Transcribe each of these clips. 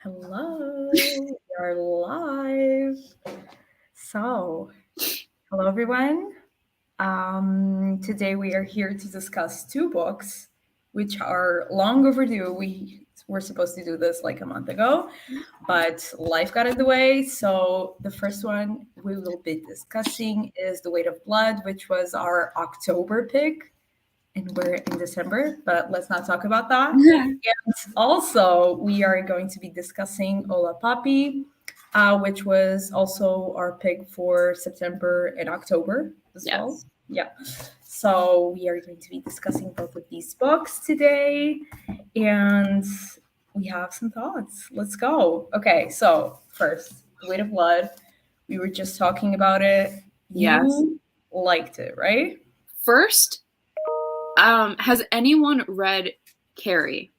Hello, we are live. So, hello everyone. Today we are here to discuss two books which are long overdue. We were supposed to do this like a month ago, but life got in the way. So, the first one we will be discussing is The Weight of Blood, which was our October pick, and we're in December, but let's not talk about that. And also, we are going to be discussing Hola, papi, which was also our pick for September and October as well. Yes. Yeah. So we are going to be discussing both of these books today, and we have some thoughts. Let's go. Okay, so first, The Weight of Blood. We were just talking about it. Yes. You liked it, right? First, has anyone read Carrie?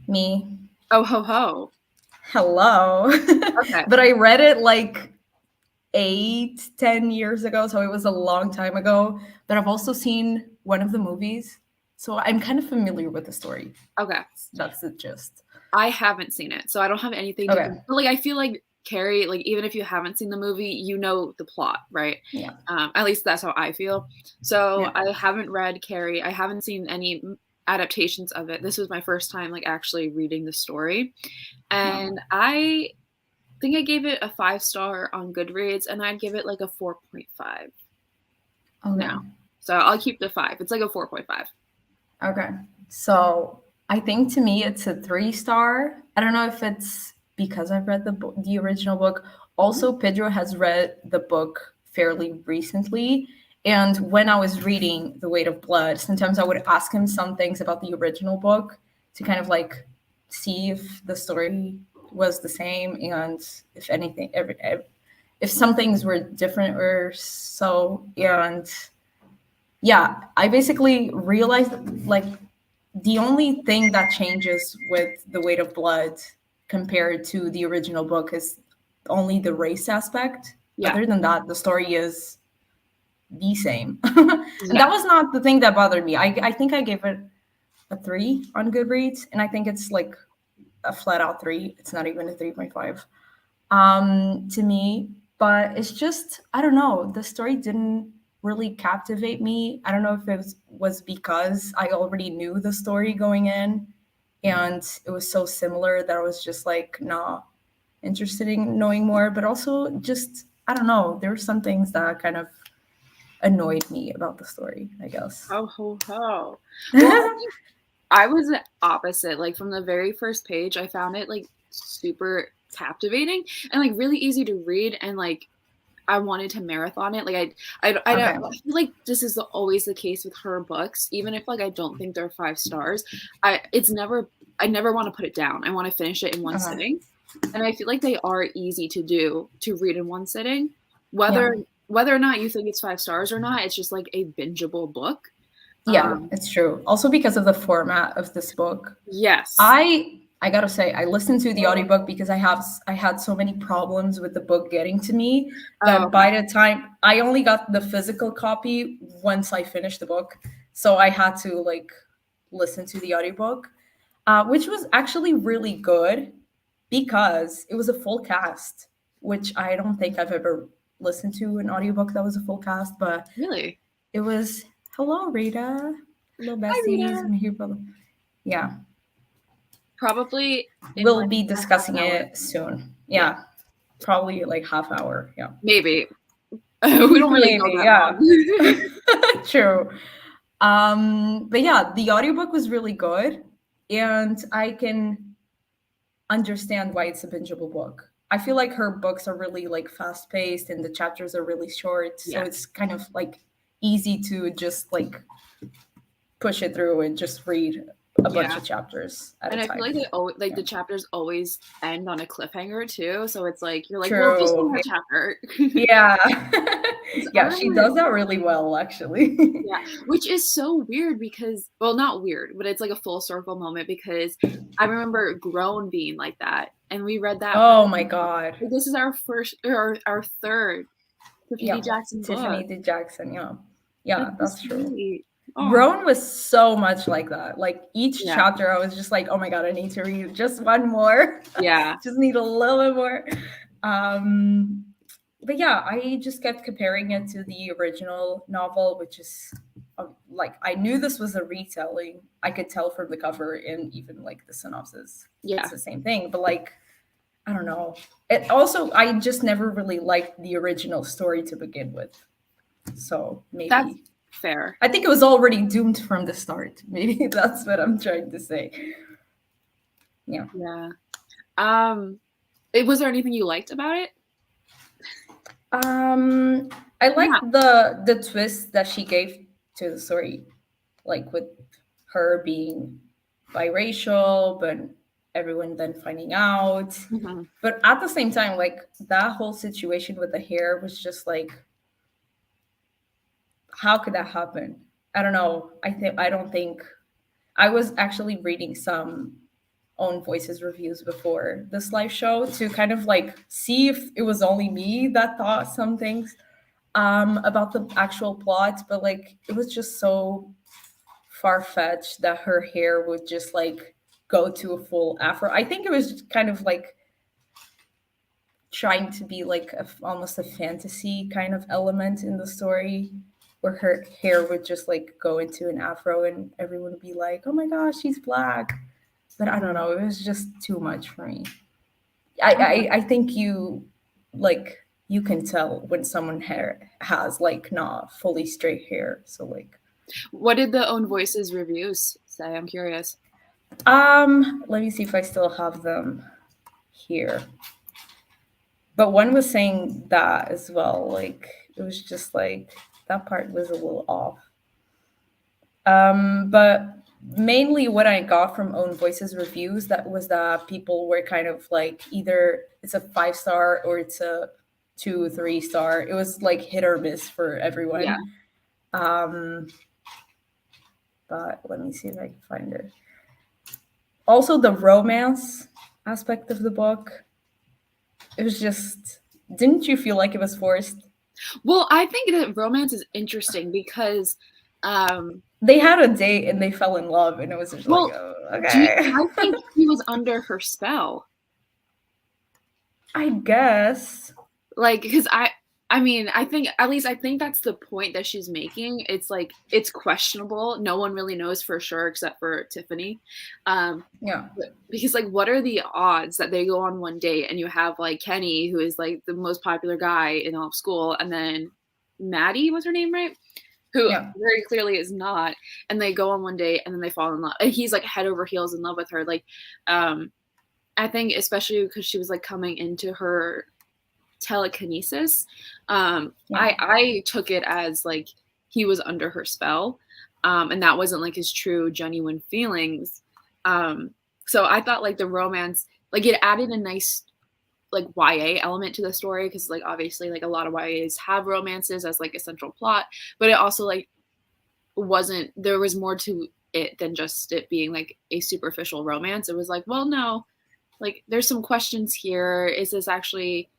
Me. Oh ho ho. Hello. Okay. But I read it like 8, 10 years ago, so it was a long time ago. But I've also seen one of the movies, so I'm kind of familiar with the story. Okay. That's the gist. I haven't seen it, so I don't have anything to. Okay. But like, I feel like Carrie, like even if you haven't seen the movie, you know the plot, right? Yeah. At least that's how I feel. So Yeah. I haven't read Carrie. I haven't seen any adaptations of it. This was my first time like actually reading the story, Wow. and I think I gave it a 5 star on Goodreads, and I'd give it like a 4.5 Okay. now. So I'll keep the 5. It's like a 4.5. Okay. So I think to me it's a 3 star. I don't know if it's because I've read the original book. Also, Pedro has read the book fairly recently. And when I was reading The Weight of Blood, sometimes I would ask him some things about the original book to kind of like see if the story was the same and if anything, if some things were different or so. And yeah, I basically realized like the only thing that changes with The Weight of Blood compared to the original book is only the race aspect. Yeah. Other than that, the story is the same. And Yeah. that was not the thing that bothered me. I think I gave it a 3 on Goodreads, and I think it's like a flat out 3. It's not even a 3.5 to me. But it's just, I don't know, the story didn't really captivate me. I don't know if it was because I already knew the story going in and it was so similar that I was just like not interested in knowing more. But also, just, I don't know, there were some things that kind of annoyed me about the story, I guess. Ho ho ho. Well, I was the opposite. Like from the very first page, I found it like super captivating and like really easy to read, and like I wanted to marathon it. Like Okay. I feel like this is always the case with her books. Even if like I don't think they're 5 stars, I never want to put it down. I want to finish it in one Uh-huh. sitting, and I feel like they are easy to do to read in one sitting. Yeah. Whether or not you think it's 5 stars or not, it's just like a bingeable book. Yeah, Um, it's true. Also because of the format of this book. yes. I gotta say, I listened to the audiobook because I had so many problems with the book getting to me Oh, that okay. by the time I only got the physical copy once I finished the book. So I had to like listen to the audiobook, which was actually really good because it was a full cast, which I don't think I've ever listened to an audiobook that was a full cast, but Really? it was hello Rita, hello Hi, besties. Rita. I'm here for yeah. Probably in We'll like be a half discussing an hour. it soon. Yeah, Yeah, probably like half hour. Yeah, maybe. We don't really go maybe. that Yeah, long. true. But yeah, the audiobook was really good, and I can understand why it's a bingeable book. I feel like her books are really like fast paced, and the chapters are really short, so Yes. it's kind of like easy to just like push it through and just read a bunch Yeah. of chapters at a And I feel time. like they always like Yeah. the chapters always end on a cliffhanger too. So it's like you're like, well, just one True. more chapter. Yeah. 'Cause I Yeah, she remember, does that really well, actually. yeah, which is so weird because, well, not weird, but it's like a full circle moment because I remember Grown being like that, and we read that. Oh my God. This is our first or our third Tiffany D. Yeah. Jackson book. Tiffany D. Jackson. Yeah. Yeah, That's that's just true. great. Oh, Rowan was so much like that. Like each yeah, chapter, I was just like, oh my god, I need to read just one more. yeah, Just need a little bit more. Um, but yeah, I just kept comparing it to the original novel, which is like I knew this was a retelling. I could tell from the cover and even like the synopsis, it's yeah. the same thing. But like, I don't know. It also, I just never really liked the original story to begin with. So That's maybe fair. I think it was already doomed from the start. Maybe that's what I'm trying to say. Yeah. Yeah. Was there anything you liked about it? Um, I Yeah. like the twist that she gave to the story, like with her being biracial, but everyone then finding out. Mhm. But at the same time, like that whole situation with the hair was just like, how could that happen? I don't know. I don't think I was actually reading some own voices reviews before this live show to kind of like see if it was only me that thought some things about the actual plot, but like it was just so far fetched that her hair would just like go to a full afro. I think it was kind of like trying to be like almost a fantasy kind of element in the story where her hair would just like go into an afro and everyone would be like, oh my gosh, she's black. But I don't know, it was just too much for me. I think you like you can tell when someone hair has like not fully straight hair. So like What did the Own Voices reviews say? I'm curious. let me see if I still have them here. But one was saying that as well. Like it was just like that part was a little off. But mainly what I got from Own Voices reviews that was that people were kind of like either it's a 5 star or it's a 2, 3 star. It was like hit or miss for Yeah. everyone. Um, but let me see if I can find it. Also, the romance aspect of the book. It was just. Didn't you feel like it was forced? Well, I think that romance is interesting because, um, They had a date and they fell in love, and it was just like, well, oh, I okay. think he was under her spell. I guess. Like, because I mean, I think at least I think that's the point that she's making. It's like it's questionable. No one really knows for sure except for Tiffany. Um, Yeah. because like what are the odds that they go on one date and you have like Kenny who is like the most popular guy in all of school and then Maddie was her name, right? Who Yeah. very clearly is not, and they go on one date and then they fall in love and he's like head over heels in love with her. Like um I think especially because she was like coming into her telekinesis. Yeah. I took it as like he was under her spell, and that wasn't like his true genuine feelings. Um, so I thought like the romance, like it added a nice like YA element to the story because like obviously like a lot of YAs have romances as like a central plot, but it also like wasn't there was more to it than just it being like a superficial romance. It was like, well, no, like there's some questions here. Is this actually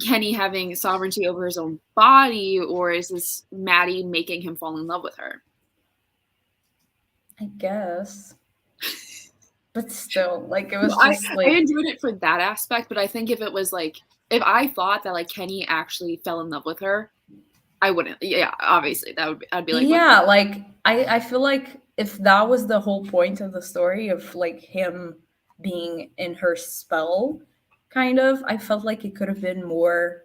Kenny having sovereignty over his own body, or is this Maddie making him fall in love with her? I guess. But still, like it Well, was just I like enjoyed it for that aspect, but I think if it was like if I thought that like Kenny actually fell in love with her, I wouldn't. Yeah, obviously that would be, I'd be like, what? yeah, like I feel like if that was the whole point of the story of like him being in her spell, kind of, I felt like it could have been more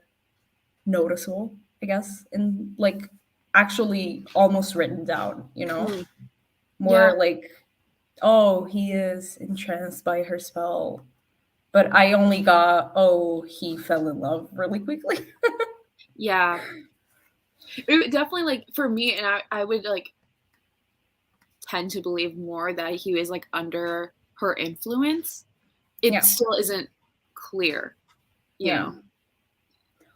noticeable, I guess, and like actually almost written down, you know? Mm, yeah, More like, oh, he is entranced by her spell. But I only got, oh, he fell in love really quickly. yeah. It definitely like for me, and I would like tend to believe more that he was like under her influence. It Yeah, still isn't clear, you yeah. know.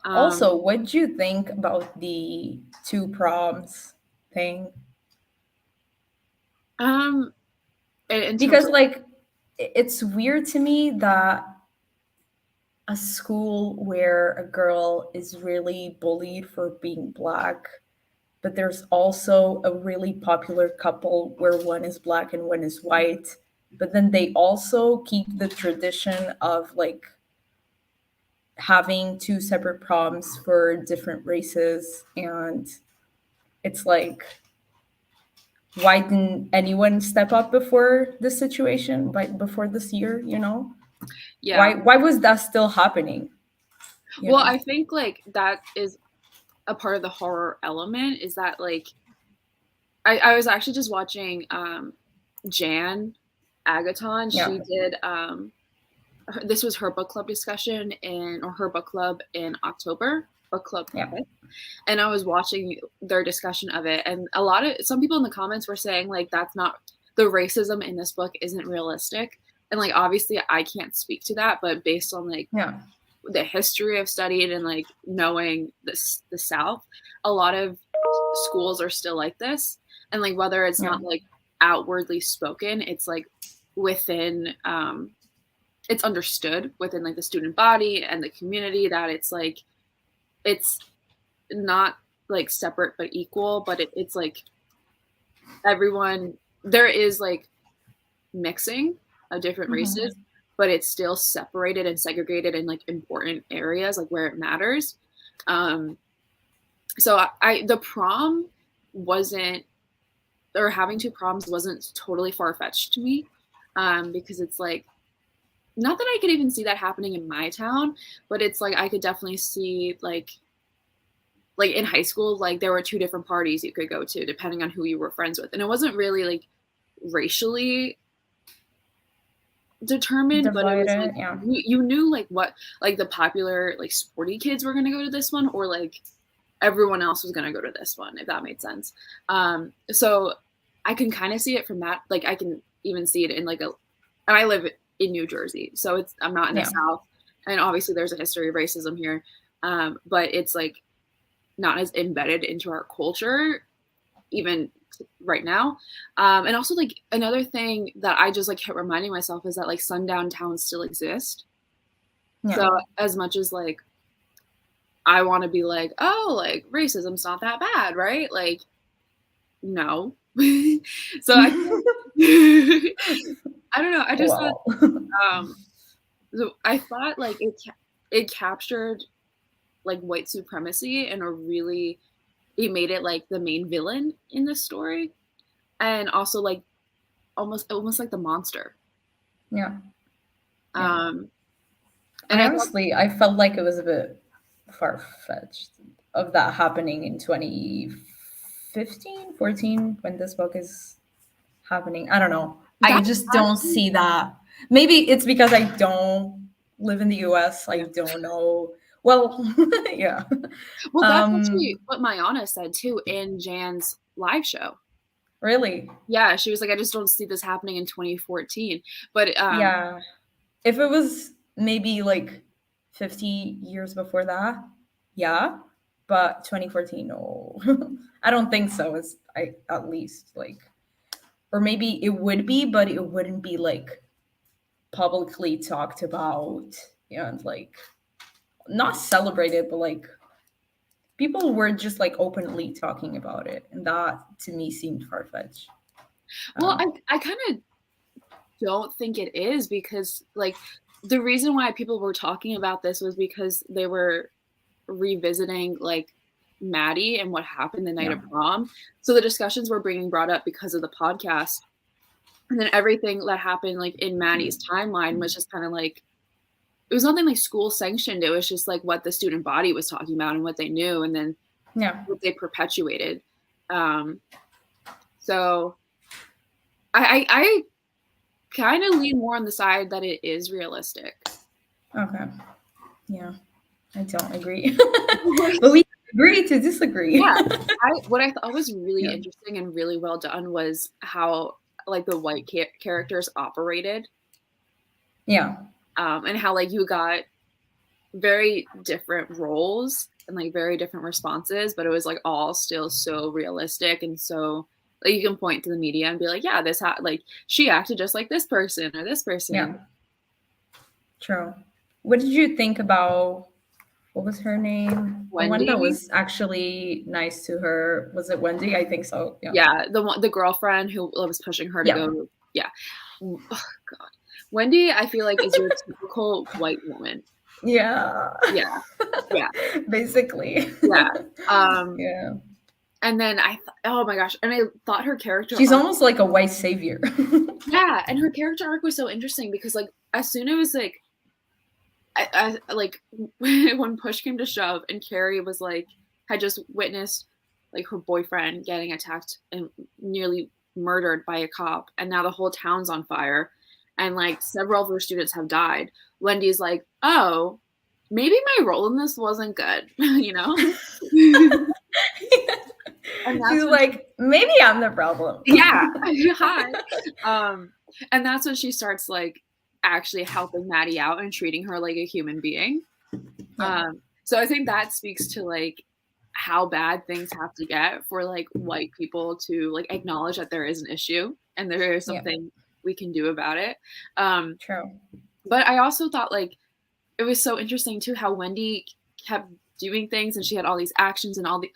Also, Um, what do you think about the two proms thing? um, in terms Because, of like, it's weird to me that a school where a girl is really bullied for being black but there's also a really popular couple where one is black and one is white. But then they also keep the tradition of like having two separate proms for different races. And it's like, why didn't anyone step up before this situation, before this year, you know? Yeah. Why was that still happening? You Well, know? I think like that is a part of the horror element is that like I was actually just watching Jan Agaton. Yeah. She did this was her book club discussion or her book club in October, book club. Yeah. And I was watching their discussion of it, and some people in the comments were saying like that's not the racism in this book isn't realistic, and like obviously I can't speak to that, but based on like Yeah. the history I've studied and like knowing the South, a lot of schools are still like this, and like whether it's Yeah. not like outwardly spoken, it's like within it's understood within like the student body and the community that it's like it's not like separate but equal, but it's like everyone there is like mixing of different races, but it's still separated and segregated in like important areas like where it matters. So I the prom wasn't or having two proms wasn't totally far-fetched to me, because it's like not that I could even see that happening in my town, but it's like I could definitely see like in high school, like there were two different parties you could go to depending on who you were friends with. And it wasn't really like racially determined, but it was like Divided. Yeah. you knew like what like the popular like sporty kids were going to go to this one, or like everyone else was going to go to this one, if that made sense. So I can kind of see it from that. Like I can even see it in like and I live in New Jersey, so I'm not in the South, and obviously there's a history of racism here, but it's like not as embedded into our culture even right now. And also like another thing that I just like kept reminding myself is that like sundown towns still exist. Yeah. So as much as like I want to be like, oh, like racism's not that bad, right? Like no. So I I don't know, I just thought so I thought like it captured like white supremacy in a really it made it like the main villain in the story, and also like almost like the monster. Yeah. And I honestly I felt like it was a bit far-fetched of that happening in 2015, 14 when this book is happening. I don't know. I just don't see that. Maybe it's because I don't live in the US. I don't know. Well, yeah. Well, that's actually what Mayana said too in Jan's live show. Really? Yeah, she was like, I just don't see this happening in 2014. But yeah, if it was maybe like 50 years before that, yeah. But 2014, no, I don't think so. It's at least like, or maybe it would be, but it wouldn't be like publicly talked about and like not celebrated, but like people were just like openly talking about it, and that to me seemed far-fetched. Well, I kind of don't think it is, because like the reason why people were talking about this was because they were revisiting like Maddie and what happened the night of prom. So the discussions were being brought up because of the podcast, and then everything that happened like in Maddie's timeline was just kind of like it was nothing like school sanctioned. It was just like what the student body was talking about and what they knew, and then what they perpetuated. So I kind of lean more on the side that it is realistic. Okay. Yeah, I don't agree. But we agree to disagree. Yeah. What I thought was really interesting and really well done was how like the white characters operated. Yeah. And how like you got very different roles and like very different responses, but it was like all still so realistic, and so like you can point to the media and be like, yeah, like she acted just like this person or this person. Yeah. True. What did you think about what was her name? The one that Wendy. was actually nice to her. Was it Wendy? I think so. Yeah. Yeah, the girlfriend who was pushing her to Yeah. go. Yeah. Oh, God. Wendy, I feel like is your typical white woman. Yeah. Yeah. Yeah. Basically. Yeah. Um, Yeah. and then oh my gosh, and I thought her character She's arc. almost like a white savior. Yeah, and her character arc was so interesting because like as soon as like I like when push came to shove and Carrie was like had just witnessed like her boyfriend getting attacked and nearly murdered by a cop and now the whole town's on fire and like several of her students have died. Wendy's like, "Oh, maybe my role in this wasn't good," you know? And She's that's when like, maybe I'm the problem. yeah, hi. And that's when she starts like actually helping Maddie out and treating her like a human being. Yeah. So I think that speaks to like how bad things have to get for like white people to like acknowledge that there is an issue and there is Yeah. something we can do about it. Um, True. but I also thought like it was so interesting too how Wendy kept doing things and she had all these actions and all the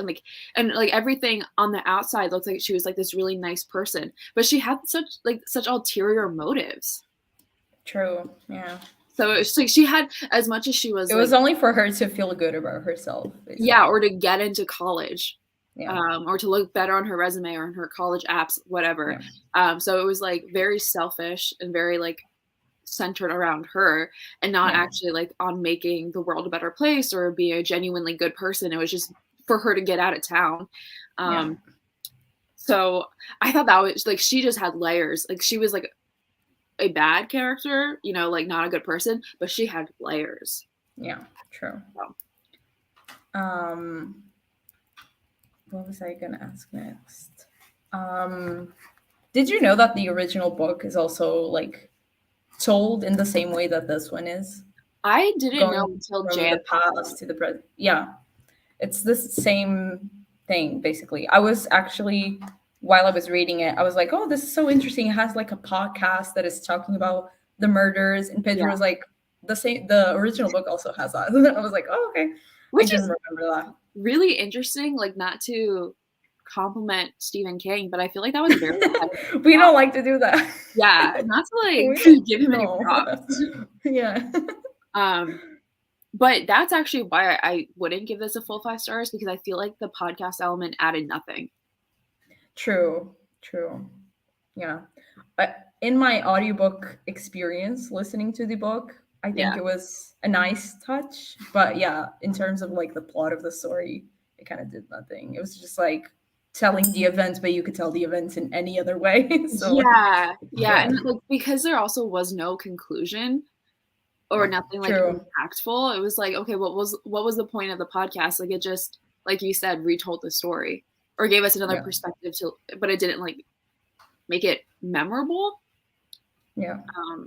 and like everything on the outside looked like she was like this really nice person, but she had such ulterior motives. True. Yeah. So it's like she had as much as she was It like was only for her to feel good about herself, yeah, basically. or to get into college. Yeah. Or to look better on her resume or in her college apps, whatever. Yeah. So it was like very selfish and very like centered around her and not Yeah. actually like on making the world a better place or be a genuinely good person. It was just for her to get out of town. Yeah. So I thought that was like she just had layers. Like she was like a bad character, you know, like not a good person, but she had layers. Yeah. True. So. What was I gonna ask next? Did you know that the original book is also like told in the same way that this one is? I didn't know Going until from the Jan. past to the present. Yeah. It's the same thing, basically. I was actually, while I was reading it, I was like, oh, this is so interesting. It has like a podcast that is talking about the murders. And Pedro Yeah. was like, the original book also has that. And I was like, oh, okay. I Which didn't is remember that. really interesting, like not to compliment Stephen King, but I feel like that was very We don't like to do that. yeah, not to like We give him any no. props. Yeah. But that's actually why I wouldn't give this a full 5 stars because I feel like the podcast element added nothing. True. Yeah. In my audiobook experience listening to the book, I think Yeah. it was a nice touch. But yeah, in terms of like the plot of the story, it kind of did nothing. It was just like telling the events, but you could tell the events in any other way. So like, Yeah. Yeah. yeah, And like because there also was no conclusion or yeah, nothing like true. impactful, it was like, okay, what was the point of the podcast? Like it just, like you said, retold the story or gave us another Yeah, perspective to, but it didn't like make it memorable. yeah. Um,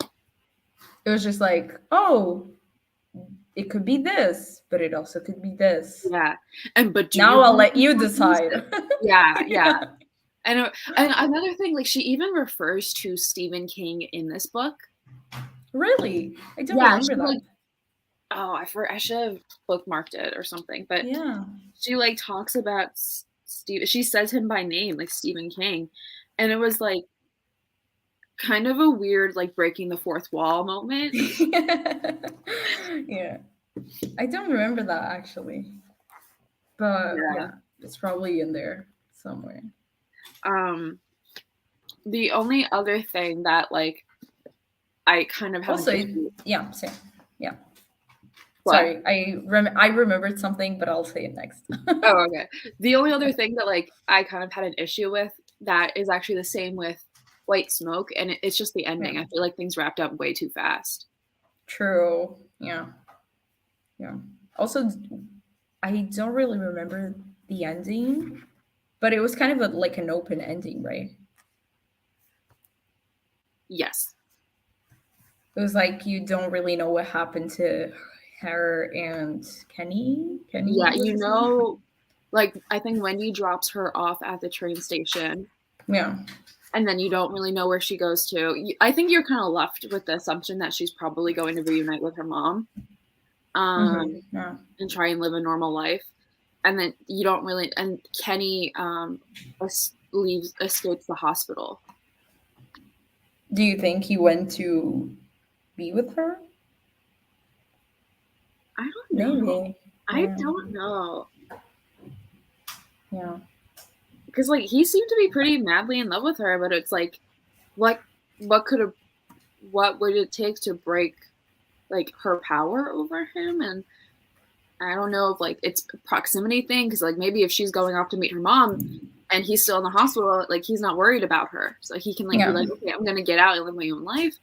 It was just like, oh, it could be this, but it also could be this. yeah. And but do Now you I'll believe let in you consciousness? decide. Yeah, yeah. And another thing, like she even refers to Stephen King in this book. Really? I don't Yeah, remember she that. like, oh, I should have bookmarked it or something. But Yeah. she like talks about Steve. She says him by name, like Stephen King, and it was like kind of a weird, like breaking the fourth wall moment. Yeah. I don't remember that actually. But Yeah. yeah, it's probably in there somewhere. Um, the only other thing that like I kind of have an Also, issue. yeah, same. Yeah. What? Sorry, I remembered something, but I'll say it next. Oh, okay. The only other thing that like I kind of had an issue with that is actually the same with White Smoke, and it's just the ending. Yeah. I feel like things wrapped up way too fast. True. Yeah. Yeah. Also, I don't really remember the ending, but it was kind of like an open ending, right? Yes. It was like you don't really know what happened to her and Kenny. Kenny Yeah, was you his name? know, like I think Wendy drops her off at the train station, Yeah. and then you don't really know where she goes to. I think you're kind of left with the assumption that she's probably going to reunite with her mom. Yeah. and try and live a normal life. And then you don't really, and Kenny escapes the hospital. Do you think he went to be with her? I don't know. Maybe. I Yeah. don't know. Yeah. Because like he seemed to be pretty madly in love with her, but it's like what what could have what would it take to break like her power over him? And I don't know if like it's a proximity thing because like maybe if she's going off to meet her mom and he's still in the hospital, like he's not worried about her, so he can like be Yeah. like, okay, I'm gonna get out and live my own life.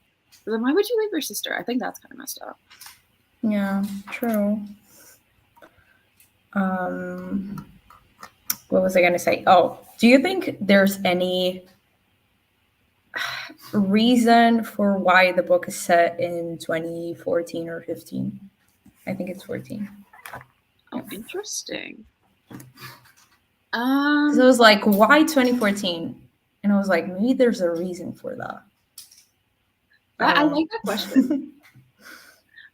But then why would you leave your sister? I think that's kind of messed up. Yeah. True. Um, what was I going to say? Oh, do you think there's any reason for why the book is set in 2014 or 15? I think it's 14. Oh, interesting. Because I was like, why 2014? And I was like, maybe there's a reason for that. I I don't like that question.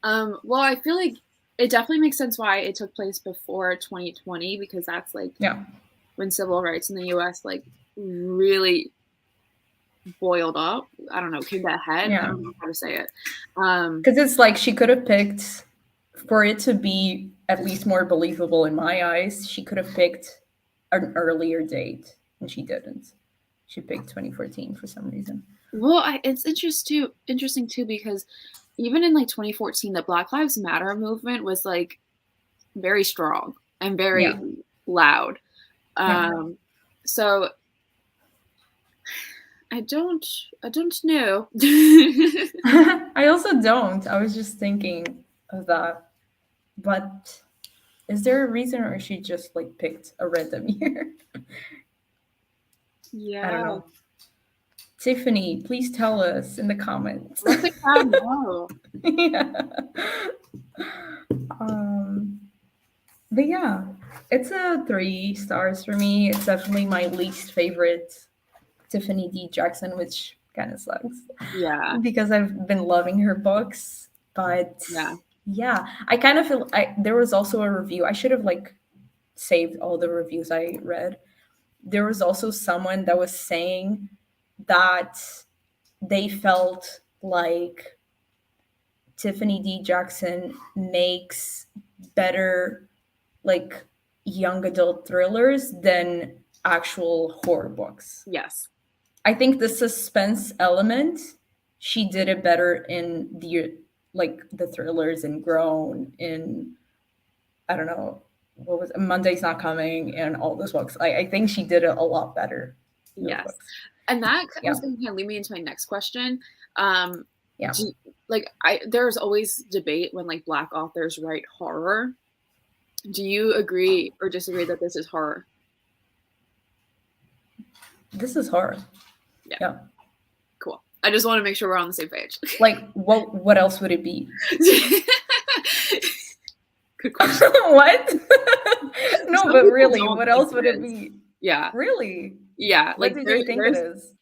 know. Well, I feel like it definitely makes sense why it took place before 2020 because that's like Yeah. when civil rights in the US like really boiled up. I don't know, came to a head. I Yeah. don't know how to say it. Because it's like she could have picked, for it to be at least more believable in my eyes, she could have picked an earlier date, and she didn't. She picked 2014 for some reason. Well, it's interesting too because even in like 2014, the Black Lives Matter movement was like very strong and very Yeah. loud. Yeah. So I don't know. I also don't. I was just thinking of that. But is there a reason, or she just like picked a random year? I don't Yeah, know. Tiffany, please tell us in the comments. let the crowd know. Yeah. Um, but yeah, it's a 3 stars for me. It's definitely my least favorite Tiffany D. Jackson, which kind of sucks Yeah, because I've been loving her books. But yeah. yeah, I kind of feel there was also a review. I should have like saved all the reviews I read. There was also someone that was saying that they felt like Tiffany D. Jackson makes better like young adult thrillers than actual horror books. Yes. I think the suspense element, she did it better in the like the thrillers in Grown, in I don't know what was Monday's Not Coming, and all those books. I think she did it a lot better in those Yes. books. And that Yeah, was going to kind of lead me into my next question. Um, yeah. do, like there's always debate when like Black authors write horror. Do you agree or disagree that this is horror? This is horror. Yeah, Yeah. cool. I just want to make sure we're on the same page. Like what else would it be? Good question. What? No, Some but people really, don't what think else it would it is. be? Yeah, Really? yeah. What Like did you think it there's is?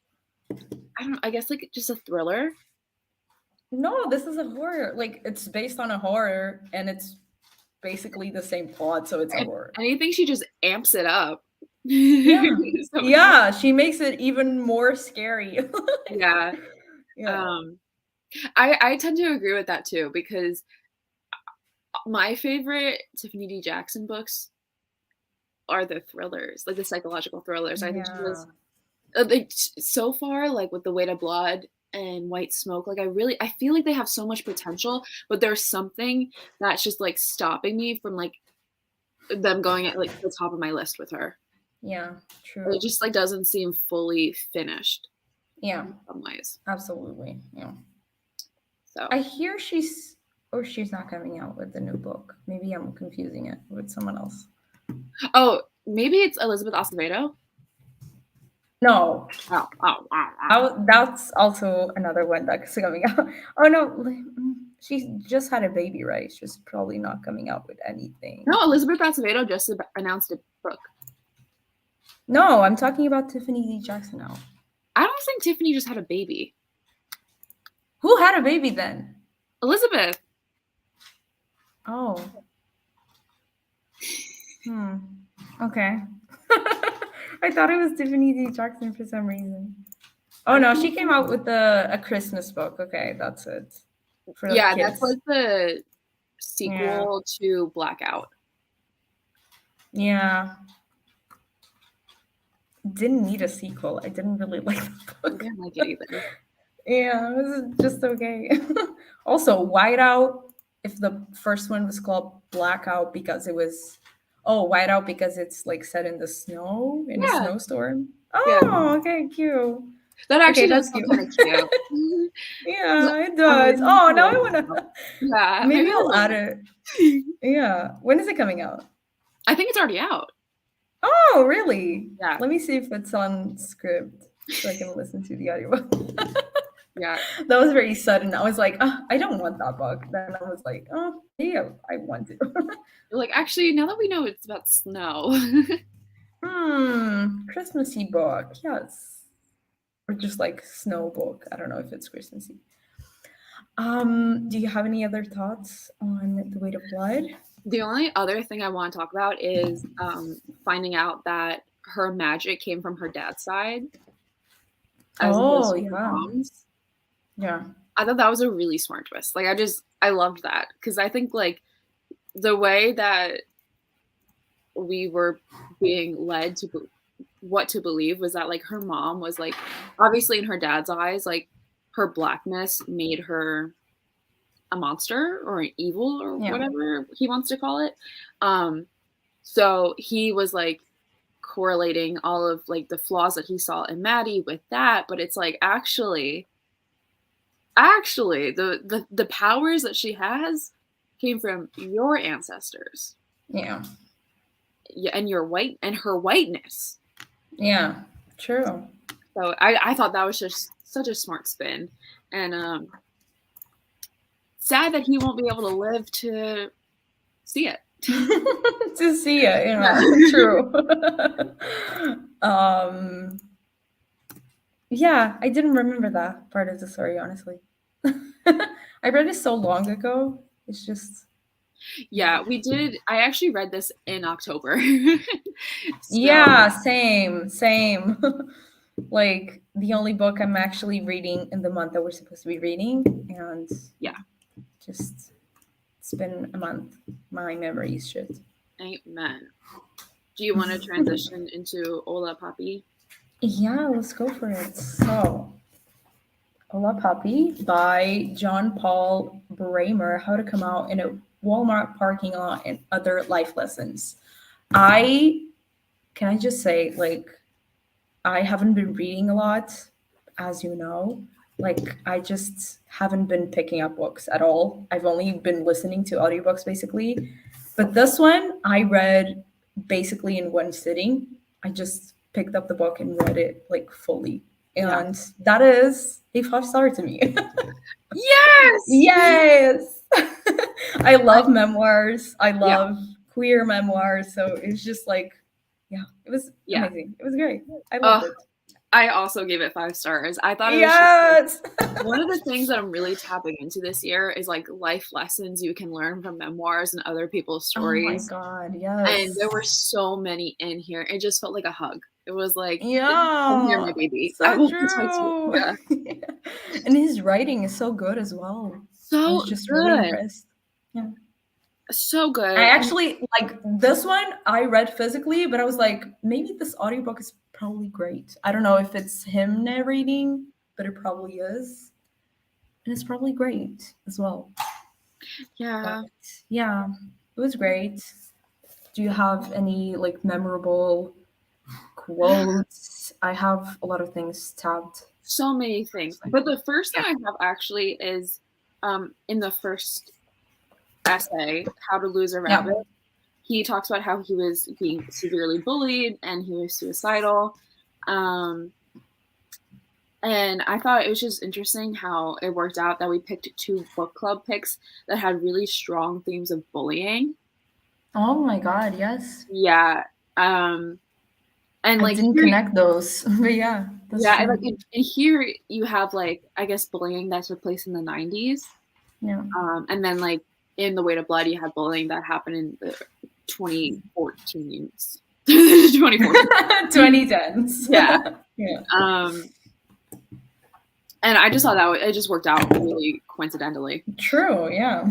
I don't know. I guess like just a thriller. No, this is a horror. Like it's based on a horror and it's basically the same plot, so it's a horror. And I think she just amps it up. Yeah. So it's like, Yeah, she makes it even more scary. yeah. Yeah. Um, I tend to agree with that too because my favorite Tiffany D. Jackson books are the thrillers, like the psychological thrillers. I think she Yeah. was like so far, like with The Weight of Blood and White Smoke. Like I feel like they have so much potential, but there's something that's just like stopping me from like them going at like the top of my list with her. Yeah, It true. just like doesn't seem fully finished Yeah, in some ways. absolutely. Yeah. So I hear she's not coming out with the new book. Maybe I'm confusing it with someone else. oh, maybe it's Elizabeth Acevedo. No, Oh. that's also another one that's coming out. Oh no, she just had a baby, right? She's probably not coming out with anything. No, Elizabeth Acevedo just announced a book. No, I'm talking about Tiffany D. Jackson now. I don't think Tiffany just had a baby. Who had a baby then? Elizabeth. Oh. Okay. I thought it was Tiffany D. Jackson for some reason. Oh I no, think, she came out with a Christmas book. Okay, that's it. For the yeah, that's kids. like the Yeah. sequel to Blackout. Yeah. Didn't need a sequel. I didn't really like the I book. didn't like it either. Yeah, it was just okay. Also, Whiteout, if the first one was called Blackout because it was Whiteout because it's like set in the snow in a Yeah, snowstorm. yeah. Oh, okay, cute. That Okay, actually does that's sound cute. kind of cute. Yeah, it I'm does. waiting Oh, to now look I it up. wanna. Yeah, maybe Maybe I'll I'll look add it. it. Yeah. When is it coming out? I think it's already out. Oh, really? Yeah, Let me see if it's on script so I can listen to the audiobook. yeah. That was very sudden. I was like, I don't want that book. Then I was like, oh, yeah, I want to. Like, actually, now that we know it's about snow. Christmassy book, yes. Or just like snow book. I don't know if it's Christmassy. Do you have any other thoughts on The Weight of Blood? The only other thing I want to talk about is finding out that her magic came from her dad's side as opposed Oh, to her yeah. mom's. Yeah. I thought that was a really smart twist. Like, I loved that because I think like the way that we were being led to what to believe was that like her mom was like obviously in her dad's eyes like her blackness made her a monster or an evil or Yeah. whatever he wants to call it. Um, so he was like correlating all of like the flaws that he saw in Maddie with that, but it's like actually the powers that she has came from your ancestors. Yeah. Yeah, and your white and her whiteness. Yeah. True. So I thought that was just such a smart spin. And sad that he won't be able to live to see it. To see it, Yeah. true. um yeah, I didn't remember that part of the story, honestly. I read it so long ago. It's just Yeah, we did. I actually read this in October. So yeah, same. Like the only book I'm actually reading in the month that we're supposed to be reading, and yeah, just it's been a month. My memory is shit. amen. Do you want to transition into Hola, Papi? Yeah, let's go for it. So, Hola Papi by John Paul Bramer, How to Come Out in a Walmart Parking Lot and Other Life Lessons. I can I just say, like, I haven't been reading a lot, as you know. Like, I just haven't been picking up books at all. I've only been listening to audiobooks basically. But this one I read basically in one sitting. I just picked up the book and read it like fully. Yeah. And that is a 5 star to me. Yes. Yes. I I, love memoirs. I yeah. love queer memoirs. So it's just like, yeah, it was Yeah. amazing. It was great. I loved it. I also gave it 5 stars. I thought it was just like, Yes. one of the things that I'm really tapping into this year is like life lessons you can learn from memoirs and other people's Oh my stories. God. And there Yes. were so many in here. It just felt like a hug. It was like, come here, my Yeah. baby. I So will protect you. true. Yeah. And his writing is so good as well. I was So just really good. impressed. Yeah. So I good. And actually like this one I read physically, but I was like, maybe this audiobook is probably great. I don't know if it's him narrating, but it probably is. And it's probably great as well. yeah. But yeah, it was great. Do you have any like memorable quotes? I have a lot of things tabbed. So many things. But the first thing I have actually is in the first essay, How to Lose a Yeah. Rabbit. He talks about how he was being severely bullied and he was suicidal. Um, and I thought it was just interesting how it worked out that we picked two book club picks that had really strong themes of bullying. Oh my God, yes. Yeah. And I like didn't here, connect those, but yeah, that's yeah, and true. like in here you have like I guess bullying that took place in the 90s. Yeah. And then like in The Weight of Blood, you had bullying that happened in the 2014s. 2014. 2010s. Yeah. Yeah. And I just thought that it just worked out really coincidentally. True, yeah.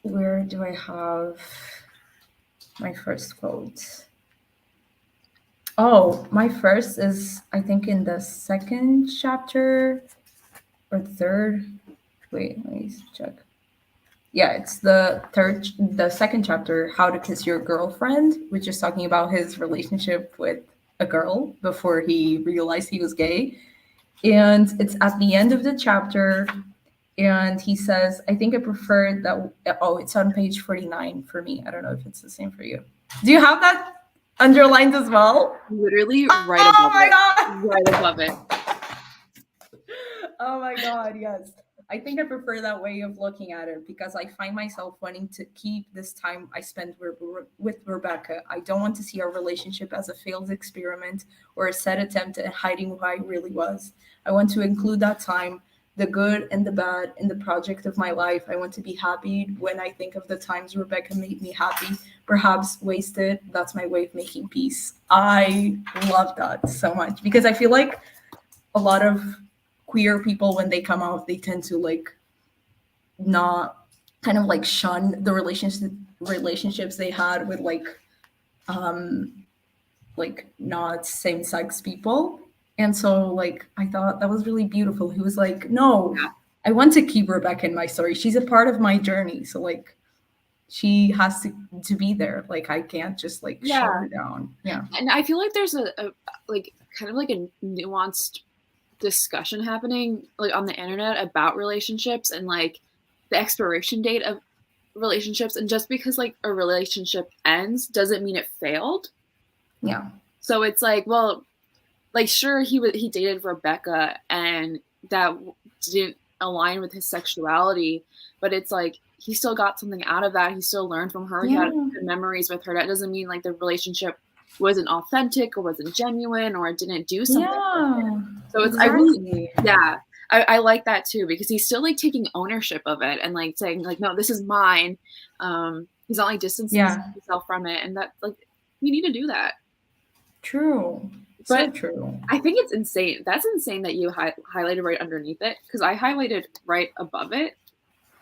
Where do I have my first quote? Oh, my first is, I think, in the second chapter or third. Wait, let me check. Yeah, it's the second chapter, How to Kiss Your Girlfriend, which is talking about his relationship with a girl before he realized he was gay. And it's at the end of the chapter, and he says, I think I prefer that. Oh, it's on page 49 for me. I don't know if it's the same for you. Do you have that underlined as well? Literally right above my it. God. Right above it. Oh my God, yes. I think I prefer that way of looking at it because I find myself wanting to keep this time I spent with Rebecca. I don't want to see our relationship as a failed experiment or a sad attempt at hiding who I really was. I want to include that time, the good and the bad, in the project of my life. I want to be happy when I think of the times Rebecca made me happy, perhaps wasted. That's my way of making peace. I love that so much because I feel like a lot of queer people, when they come out, they tend to like not kind of like shun the relationships they had with like not same sex people. And so like I thought that was really beautiful. He was like, no, Yeah. I want to keep Rebecca in my story. She's a part of my journey. So like she has to be there. Like I can't just like shut her down. Yeah. And I feel like there's a like kind of like a nuanced discussion happening like on the internet about relationships and like the expiration date of relationships, and just because like a relationship ends doesn't mean it failed. Yeah. So it's like, well, like sure he dated Rebecca and that didn't align with his sexuality, but it's like he still got something out of that. He still learned from her. He had good memories with her. That doesn't mean like the relationship wasn't authentic or wasn't genuine or it didn't do something. Yeah. So it's exactly. I like that too because he's still like taking ownership of it and like saying like, no, this is mine. He's not like distancing himself from it, and that like you need to do that. True. But so true. I think it's insane. That's insane that you highlighted right underneath it because I highlighted right above it.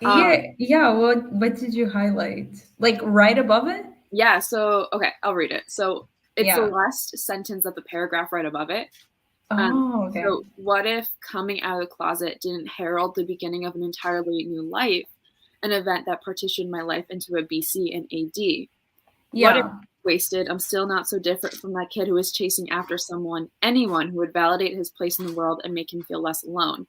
Yeah. What did you highlight? Like right above it? Yeah. So okay, I'll read it. So it's the Yeah. last sentence of the paragraph right above it. Oh, okay. So what if coming out of the closet didn't herald the beginning of an entirely new life, an event that partitioned my life into a BC and AD? What if Yeah. wasted, I'm still not so different from that kid who was chasing after anyone who would validate his place in the world and make him feel less alone?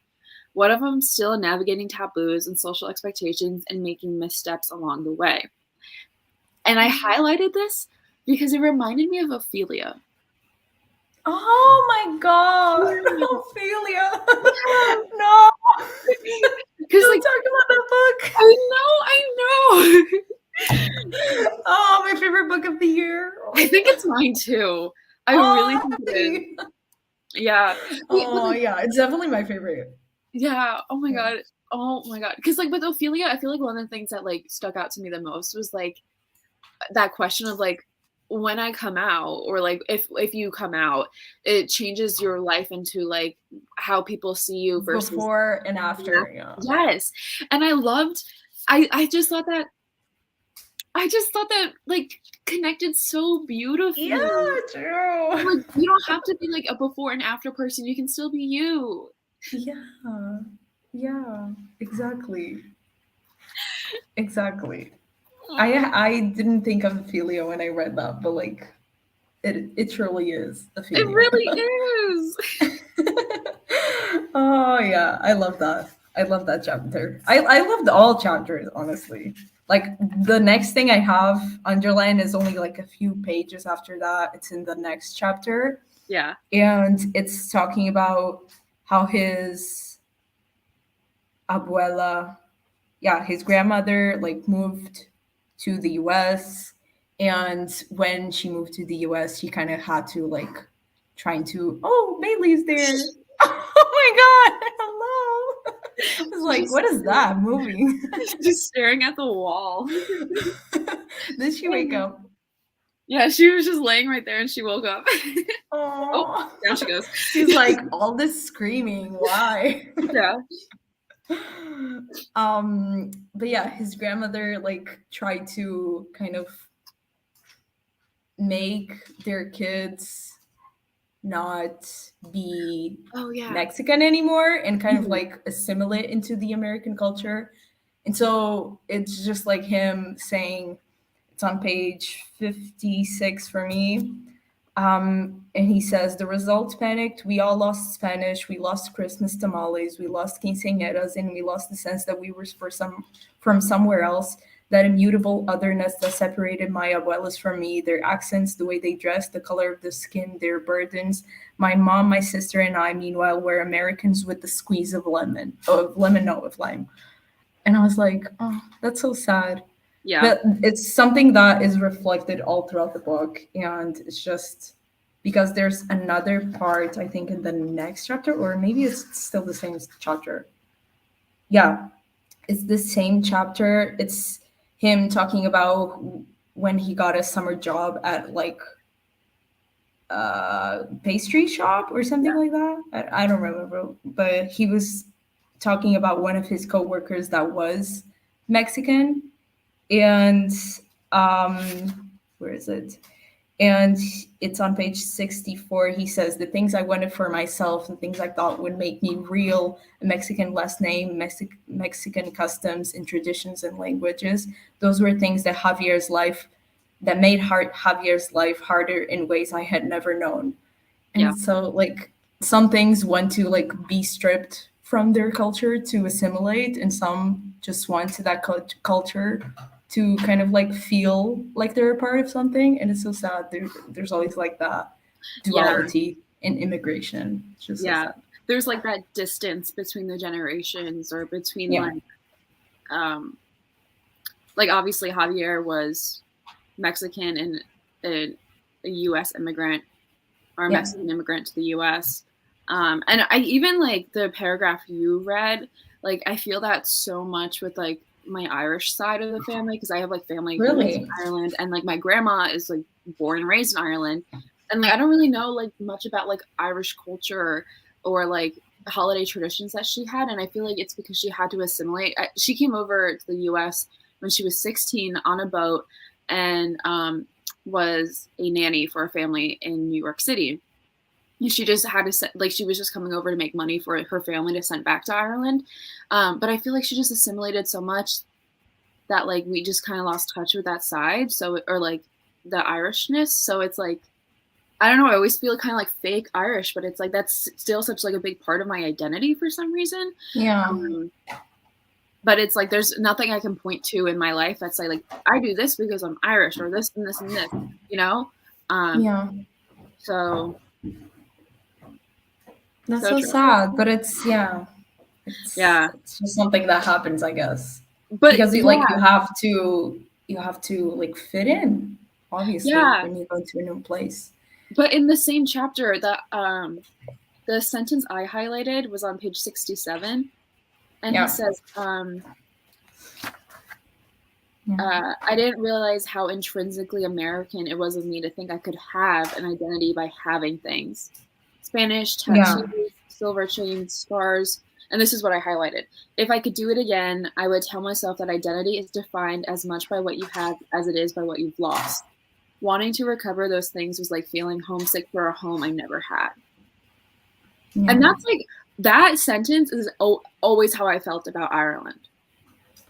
What if I'm still navigating taboos and social expectations and making missteps along the way? And I highlighted this because it reminded me of Ophelia. Oh my God. Ophelia. No. Because Don't like talk about that book. I know. Oh, my favorite book of the year. I think it's mine too. I really think it is. Yeah. Oh yeah, it's definitely my favorite. Yeah. Oh my God. Oh my God. Because like with Ophelia, I feel like one of the things that like stuck out to me the most was like that question of like when I come out, or like if you come out, it changes your life into like how people see you versus before and after. Yeah. Yes. And I just thought that like connected so beautifully. Yeah, true. Like you don't have to be like a before and after person. You can still be you. Yeah, exactly. I didn't think of Ophelia when I read that, but like it truly is Ophelia. It really is. Oh yeah, I love that. I love that chapter. I loved all chapters, honestly. Like the next thing I have underlined is only like a few pages after that. It's in the next chapter. Yeah. And it's talking about how his abuela, his grandmother like moved to the US, and when she moved to the US, she kind of had to like trying to Bailey's there. Oh my god, hello. I was like, what is that moving? Just staring at the wall. Did she wake up? Yeah, she was just laying right there and she woke up. Oh, Oh, down she goes. she's like, all this screaming, why? Yeah. But yeah, his grandmother like tried to kind of make their kids not be Oh yeah. Mexican anymore and kind of Mhm. like assimilate into the American culture. And so it's just like him saying, it's on page 56 for me. And he says, the results panicked. We all lost Spanish. We lost Christmas tamales. We lost quinceañeras. And we lost the sense that we were from somewhere else. That immutable otherness that separated my abuelas from me, their accents, the way they dressed, the color of the skin, their burdens. My mom, my sister, and I, meanwhile, were Americans with the squeeze of lemon, no, of lime. And I was like, oh, that's so sad. Yeah. But it's something that is reflected all throughout the book. And it's just because there's another part, I think, in the next chapter, or maybe it's still the same chapter. Yeah, it's the same chapter. It's him talking about when he got a summer job at like a pastry shop or something Yeah. like that. I don't remember, but he was talking about one of his coworkers that was Mexican, and where is it? And it's on page 64. He says, the things I wanted for myself, the things I thought would make me real, a Mexican last name, Mexican customs and traditions and languages, those were things that made Javier's life harder in ways I had never known. Yeah. And so like some things want to like be stripped from their culture to assimilate, and some just want to that culture to kind of like feel like they're a part of something. And it's so sad. There's always like that Yeah. duality in immigration. It's just so Yeah. sad. There's like that distance between the generations, or between Yeah. um like obviously Javier was Mexican and a US immigrant, or a Yeah. Mexican immigrant to the US. And I even like the paragraph you read, like I feel that so much with like my Irish side of the family, because I have like family who lives in Really? Ireland, and like my grandma is like born and raised in Ireland. And like I don't really know like much about like Irish culture or like holiday traditions that she had, and I feel like it's because she had to assimilate. She came over to the US when she was 16 on a boat, and was a nanny for a family in New York City. And she just had to like she was just coming over to make money for her family to send back to Ireland. But I feel like she just assimilated so much that like we just kind of lost touch with that side. So, or like the Irishness. So it's like, I don't know, I always feel kind of like fake Irish, but it's like that's still such like a big part of my identity for some reason. Yeah. But it's like there's nothing I can point to in my life that's like I do this because I'm Irish, or this and this and this, you know? Yeah. So That's so so true. sad. But it's Yeah. it's just something that happens, I guess. But Because yeah, you have to like fit in, obviously, yeah. when you go to a new place. But in the same chapter, the sentence I highlighted was on page 67, and he Yeah. says, Yeah. I didn't realize how intrinsically American it was of me to think I could have an identity by having things. Spanish, Yeah. tattoos, silver chains, scars. And this is what I highlighted. If I could do it again, I would tell myself that identity is defined as much by what you have as it is by what you've lost. Wanting to recover those things was like feeling homesick for a home I never had. Yeah. And that's like, that sentence is always how I felt about Ireland.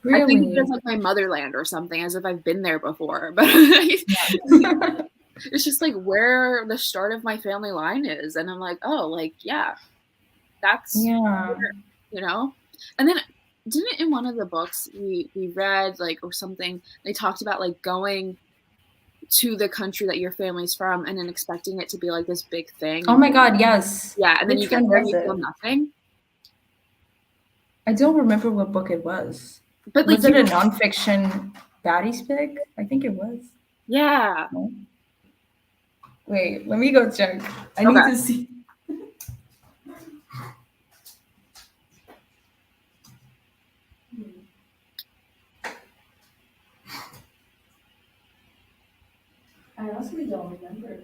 I think of it Really? as like my motherland or something, as if I've been there before. But Yeah. it's just like where the start of my family line is. And I'm like, oh, like, yeah, that's, Yeah. you know? And then didn't in one of the books we read, like, or something, they talked about like going to the country that your family's from and then expecting it to be like this big thing. Oh my God, yes. Yeah. And then you Which get one there and was you it? feel nothing. I don't remember what book it was. But like Was it a you, nonfiction Baddie's pick? I think it was. yeah. No? Wait, let me go check. I need Okay. to see. honestly don't remember.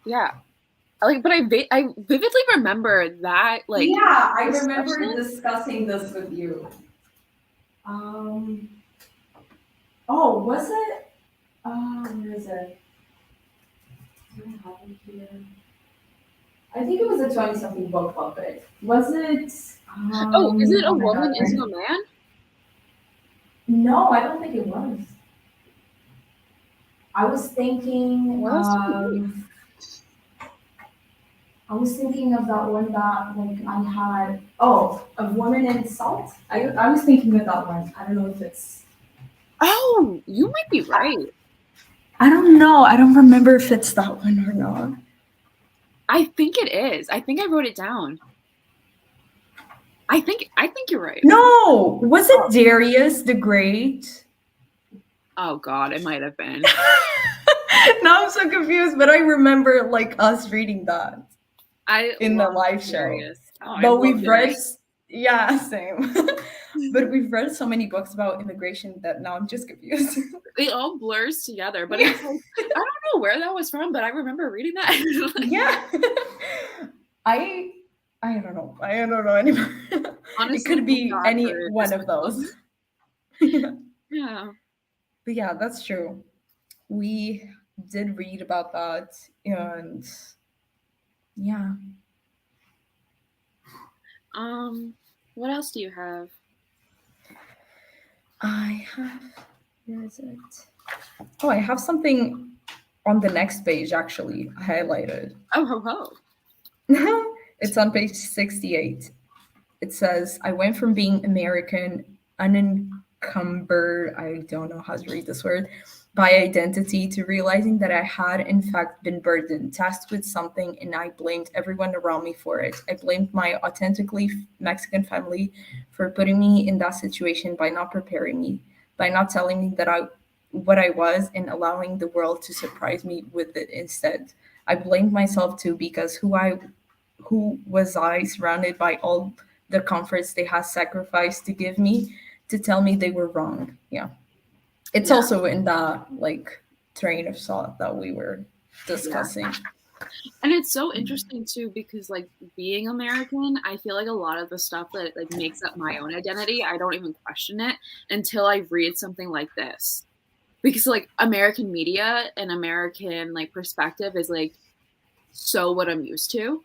Yeah. Like, but I vividly remember that, like, Yeah, I discussion. remember discussing this with you. Um, oh, was it? Where is it? Do I have it here? I think it was a 20 something book puppet. Was it? Oh, is it A Oh my Woman god. Into a Man? No, I don't think it was. I was thinking, What else did we read? I was thinking of that one that like I had. Oh, A Woman in Salt. I was thinking of that one. I don't know if it's. Oh, you might be right. I don't know. I don't remember if it's that one or not. I think it is. I think I wrote it down. I think you're right. No, was it Oh, Darius the Great? oh God, it might have been. Now I'm so confused, but I remember like us reading that I in the love live show. Darius. Oh, I But love we've read, Darius. yeah, same. But we've read so many books about immigration that now I'm just confused. It all blurs together, but Yeah. it's like I don't know where that was from, but I remember reading that. Like, Yeah. I I don't know. I don't know anymore. It honestly, could thank be God any for one this of book. those. Yeah. Yeah. But yeah, that's true. We did read about that, and yeah. What else do you have? I have, where is it? Oh, I have something on the next page actually highlighted. Oh, ho ho. It's on page 68. It says, I went from being American, unencumbered, I don't know how to read this word, by identity to realizing that I had, in fact, been burdened, tasked with something, and I blamed everyone around me for it. I blamed my authentically Mexican family for putting me in that situation by not preparing me, by not telling me that what I was and allowing the world to surprise me with it instead. I blamed myself too because who was I surrounded by all the comforts they had sacrificed to give me to tell me they were wrong. Yeah. It's Yeah, also in that like train of thought that we were yeah. discussing. And it's so interesting too because like being American, I feel like a lot of the stuff that like makes up my own identity, I don't even question it until I read something like this. Because like American media and American like perspective is like so what I'm used to.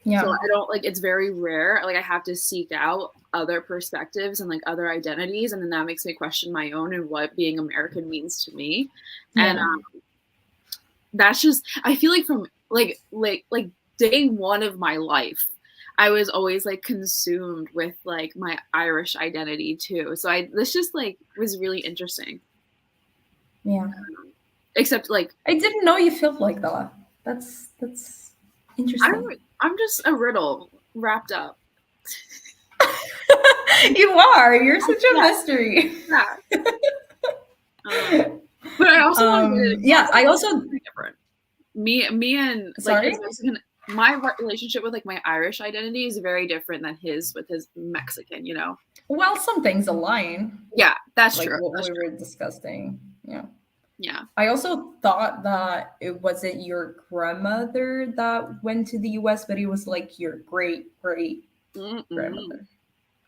So Yeah. I don't like it's very rare. Like I have to seek out other perspectives and like other identities, and then that makes me question my own and what being American means to me. And Yeah. that's just I feel like from like day one of my life, I was always like consumed with like my Irish identity too. So I this just like was really interesting. Yeah. Except like I didn't know you felt like that. That's I'm interesting. I'm just a riddle wrapped up. You are. You're such a Yeah, mystery. yeah. But I also want to get it Yeah, across. I Like, also it's very different. Me and like sorry. his Mexican. My relationship with like my Irish identity is very different than his with his Mexican. You know. Well, some things align, Yeah, that's like true. what That's we true. were discussing. Yeah. Yeah. I also thought that it wasn't your grandmother that went to the US, but it was like your great great Mm-mm. grandmother.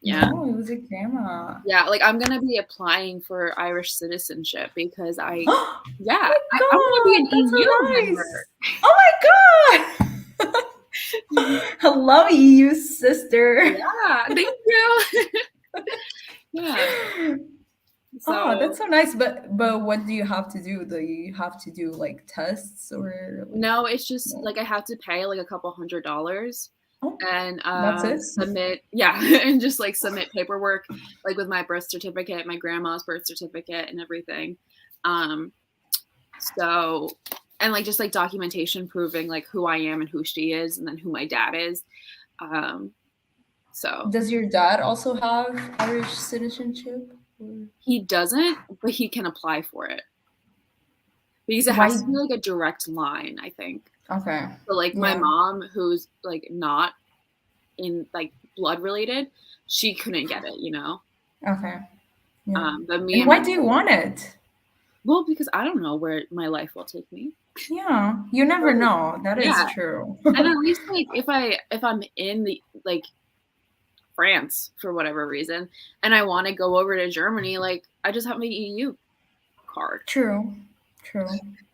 Yeah. No, it was a grandma. Yeah. Like I'm gonna be applying for Irish citizenship because I. Oh Yeah, my I want to be god, an that's so EU member. nice. Oh my god. Hello, EU sister. Yeah. Thank you. Yeah. Oh, So that's so nice. But what do you have to do? Do you have to do like tests or like no, it's just no? like I have to pay like a couple $100 Oh, and that's it. submit yeah and just like submit paperwork like with my birth certificate, my grandma's birth certificate and everything. Um so and like just like documentation proving like who I am and who she is and then who my dad is. Um so Does your dad also have Irish citizenship? he doesn't, but he can apply for it because it has Why? to be like a direct line, I think. Okay. So like my Yeah. mom who's like not in like blood related, she couldn't get it, you know? Okay. Yeah. But me And and my why do you want it? well, because I don't know where my life will take me. Yeah, you never So, know. That is yeah, true. and at least like if I'm in the like France for whatever reason, and I want to go over to Germany, like I just have my EU card. True. True.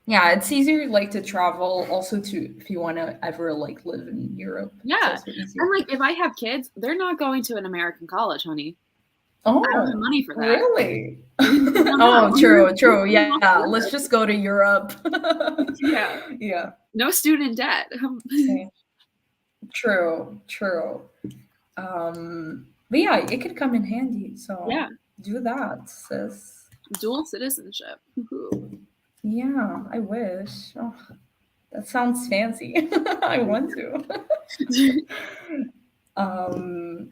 Yeah, it's easier like to travel also to if you want to ever like live in Europe. It's Yeah, also easier. and like if I have kids, they're not going to an American college, honey. I don't have Oh, money for that. really? No, Oh, no. true, true. We want to Yeah, let's live. just go to Europe. Yeah, Yeah. no student debt. Same. True, true. But yeah, it could come in handy. So Yeah, do that, sis. dual citizenship. Woohoo. Yeah, I wish. Oh, that sounds fancy. I want to. um,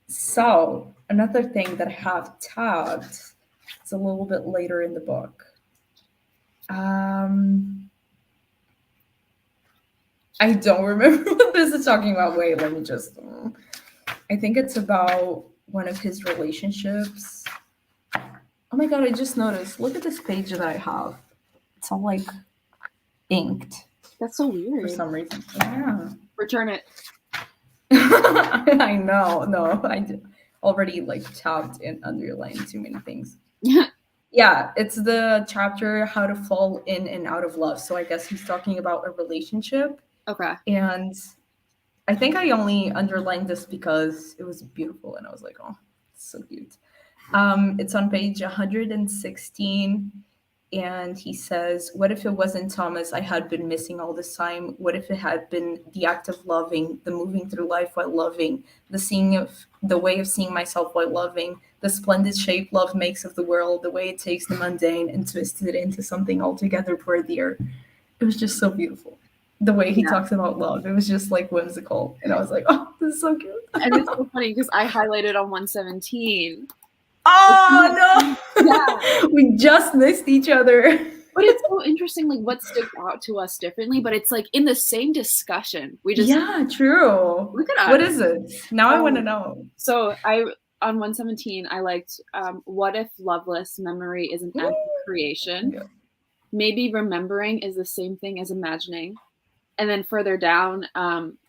so another thing that I have tabbed is a little bit later in the book. Um, I don't remember what this is talking about. Wait, let me just. I think it's about one of his relationships. Oh my god, I just noticed. Look at this page that I have. It's all like inked That's so for weird. some reason. Yeah. Return it. I know. No, already like tabbed and underlined too many things. Yeah, it's the chapter How to Fall in and Out of Love. So I guess he's talking about a relationship. Okay. And I think I only underlined this because it was beautiful and I was like, oh, it's so cute. It's on page 116, and he says, what if it wasn't Thomas I had been missing all this time? What if it had been the act of loving, the moving through life while loving, the way of seeing myself while loving, the splendid shape love makes of the world, the way it takes the mundane and twists it into something altogether worthier. It was just so beautiful. The way he Yeah. talks about love, it was just like whimsical. And I was like, oh, this is so cute. And it's so funny because I highlighted on 117. Oh Yeah. no, we just missed each other. But it's so interesting, like what sticks out to us differently, but it's like in the same discussion. We just Yeah, true. look at What us. is it? Now I want to Um, know. so I on 117, I liked what if loveless memory is an empty creation? Yeah. Maybe remembering is the same thing as imagining. And then further down,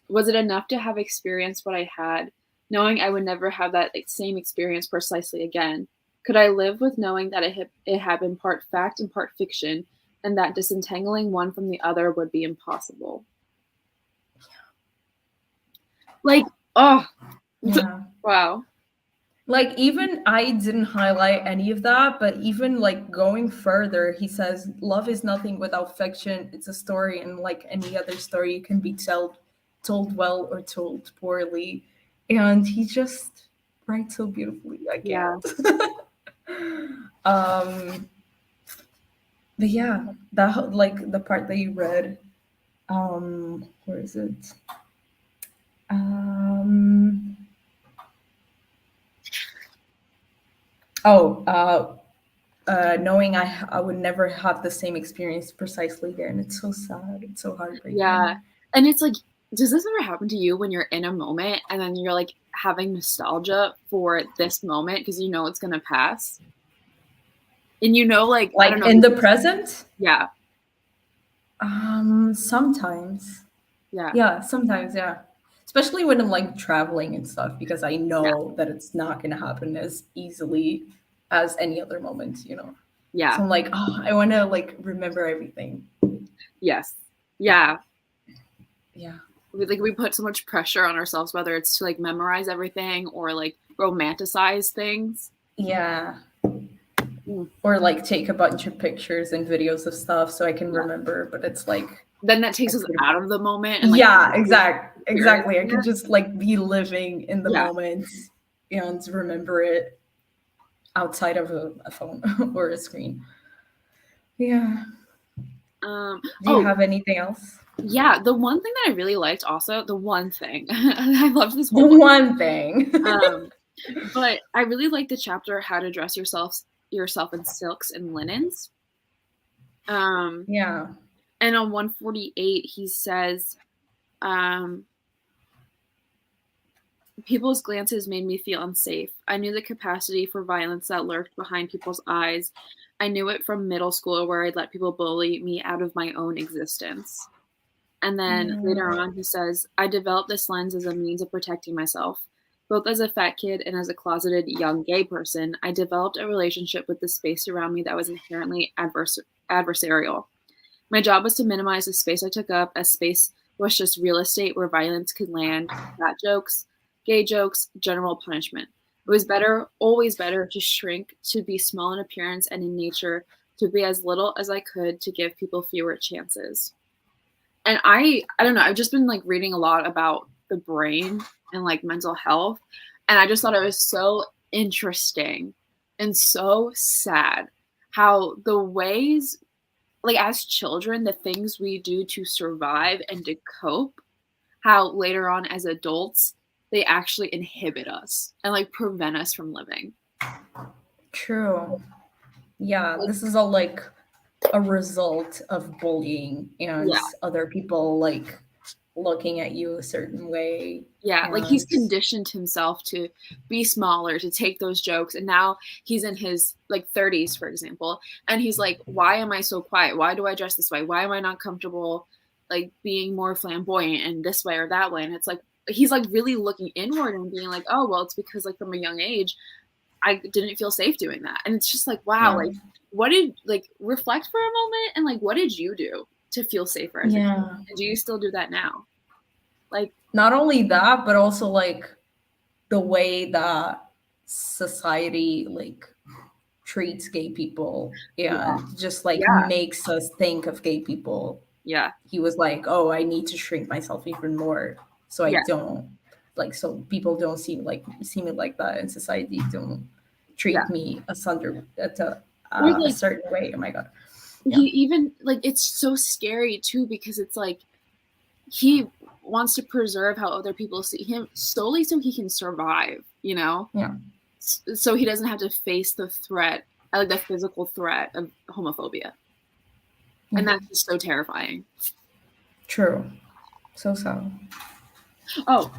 was it enough to have experienced what I had, knowing I would never have that same experience precisely again? Could I live with knowing that it had been part fact and part fiction, and that disentangling one from the other would be impossible? Like, oh, Yeah. wow. Like even I didn't highlight any of that, but even like going further, he says love is nothing without fiction. It's a story, and like any other story, it can be told well or told poorly. And he just writes so beautifully. I Yeah. can't. um but yeah, that like the part that you read, where is it? Um oh, knowing I would never have the same experience precisely there, and it's so sad. It's so Yeah. heartbreaking. And it's like, does this ever happen to you when you're in a moment and then you're like having nostalgia for this moment because you know it's gonna pass? And you know, like, I don't Like know, in the present, yeah, sometimes, yeah, yeah, sometimes, yeah. Especially when I'm like traveling and stuff, because I yeah, know that it's not gonna happen as easily as any other moment, you know. So yeah, I'm like, oh, I want to like remember everything. yes, yeah. Yeah, We put so much pressure on ourselves, whether it's to like memorize everything or like romanticize things. yeah. Mm, Or like take a bunch of pictures and videos of stuff so I can yeah. remember. But it's like Then that I takes us could, out of the moment and like yeah, exactly. I experiencing can it. just like be living in the Yeah. moment and remember it outside of a phone or a screen. Yeah. Do you Oh, have anything else? yeah. The one thing that I really liked, also the one thing I loved this The whole book. one thing. Um, but I really like the chapter how to dress yourself in silks and linens. Um, Yeah. and on 148 he says, um, People's glances made me feel unsafe. I knew the capacity for violence that lurked behind people's eyes. I knew it from middle school, where I'd let people bully me out of my own existence. And then later Mm, on, he says, I developed this lens as a means of protecting myself. Both as a fat kid and as a closeted young gay person, I developed a relationship with the space around me that was inherently adversarial. My job was to minimize the space I took up, as space was just real estate where violence could land, fat jokes, gay jokes, general punishment. It was better, always better, to shrink, to be small in appearance and in nature, to be as little as I could, to give people fewer chances. And I don't know, I've just been like reading a lot about the brain and like mental health, and I just thought it was so interesting and so sad how the ways, like as children, the things we do to survive and to cope, how later on as adults they actually inhibit us and like prevent us from living. true. Yeah, Like, this is all like a result of bullying and yeah. other people like looking at you a certain way. Yeah, like he's And conditioned himself to be smaller, to take those jokes, and now he's in his like 30s, for example, and he's like, "Why am I so quiet? Why do I dress this way? Why am I not comfortable like being more flamboyant and this way or that way?" And it's like he's like really looking inward and being like, "Oh, well, it's because like from a young age, I didn't feel safe doing that." And it's just like, wow, yeah, like what did like reflect for a moment and like what did you do to feel safer as a kid? yeah. And do you still do that now? Like, Not only that, but also like the way that society like treats gay people yeah, and just like yeah, makes us think of gay people. yeah. He was like, "Oh, I need to shrink myself even more so I Yeah, don't like so people don't see me like that in society, don't yeah. treat me Or a like certain way." Oh my god. he Yeah. even like it's so scary too because it's like he wants to preserve how other people see him solely so he can survive, you know? Yeah. So he doesn't have to face the threat, like the physical threat of homophobia. And Yeah. that's just so terrifying. True. So sad. Oh,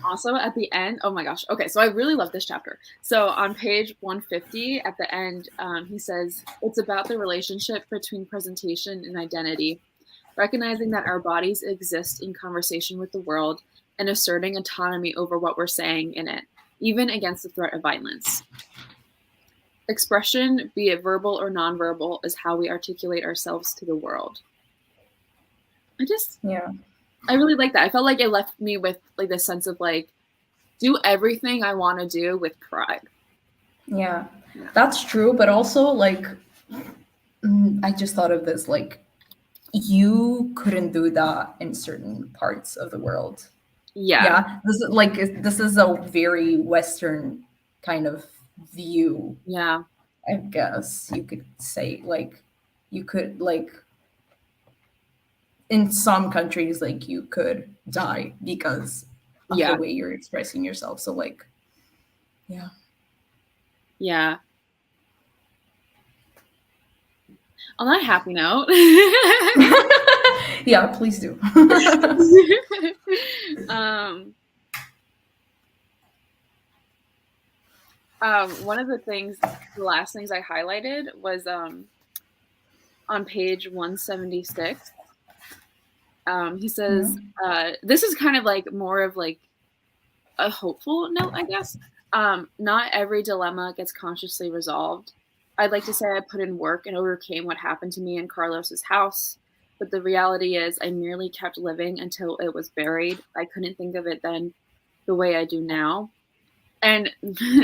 also at the end, oh my gosh. Okay, so I really love this chapter. So on page 150 at the end, he says it's about the relationship between presentation and identity, recognizing that our bodies exist in conversation with the world and asserting autonomy over what we're saying in it, even against the threat of violence. Expression, be it verbal or nonverbal, is how we articulate ourselves to the world. I just, Yeah. I really like that. I felt like it left me with like this sense of like, do everything I want to do with pride. Yeah. Yeah. That's true, but also like I just thought of this like you couldn't do that in certain parts of the world. Yeah. Yeah, this is a very Western kind of view, Yeah. I guess you could say. Like you could like in some countries like you could die because of the Yeah. way you're expressing yourself. So like yeah. Yeah. On that happy note, Yeah, please do. um, one of the things, the last things I highlighted was on page 176. He Yeah. says, this is kind of like more of like a hopeful note, I guess. Not every dilemma gets consciously resolved. I'd like to say I put in work and overcame what happened to me in Carlos's house, but the reality is I merely kept living until it was buried. I couldn't think of it then the way I do now. And